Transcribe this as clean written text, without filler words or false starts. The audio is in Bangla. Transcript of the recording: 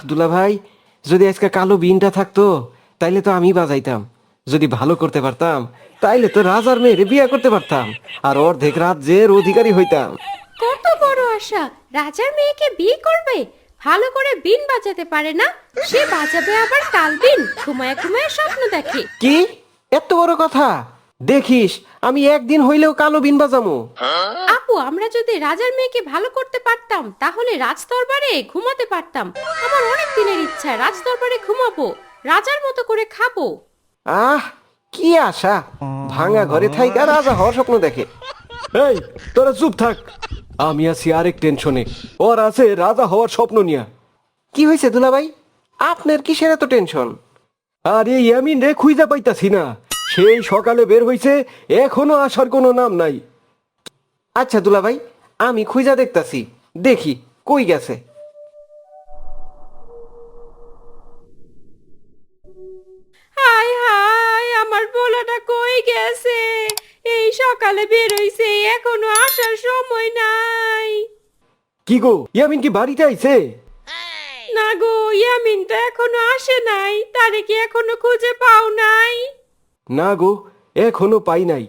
দুলা ভাই, যদি আজকে কালো বিনটা থাকতো তাইলে তো আমি বাজাইতাম। যদি ভালো করতে পারতাম তাইলে তো রাজার মেয়েরে বিয়ে করতে পারতাম আর অর্ধেক রাজ্যের অধিকারী হইতাম। কত বড় আশা, রাজার মেয়েকে বিয়ে করবে? ভালো করে বিন বাজাতে পারে না, সে বাজাবে আবার কাল বিন, ঘুমায় ঘুমায় স্বপ্ন দেখে। কি এত বড় কথা? দেখিস আমি একদিন হইলেও কালো বিন বাজামু। আপু, আমরা যদি রাজার মেয়েকে ভালো করতে পারতাম তাহলে রাজদরবারে ঘুমাতে পারতাম। আমার অনেক দিনের ইচ্ছা রাজদরবারে ঘুমাবো, রাজার মতো করে খাবো। আহ, কি আশা! ভাঙা ঘরে থাইকা রাজা হওয়ার স্বপ্ন দেখে। এই, তোরা চুপ থাক। আমি আছি আরেক টেনশনে। ওর আছে রাজা হওয়ার স্বপ্ন নিয়া। কি হয়েছে দুলাভাই, আপনার কিসের এত টেনশন? আরে ইয়ামিন রে খুঁজা পাইতাছি না। সেই সকালে বের হইছে, এখনো আসার কোনো নাম নাই। আচ্ছা দুলাভাই, আমি খুঁজা দেখতাছি, দেখি কই গেছে। হায় হায়, আমার পোলাটা কই গেছে? এই সকালে বের হইছে, এখনো আসার সময় নাই। কি গো, ইয়ামিন কি বাড়িতে আইছে? না গো, ইয়ামিন তো এখনো আসে নাই, তারে কি এখনো খুঁজে পাও নাই? না গো, এখনো পাই নাই।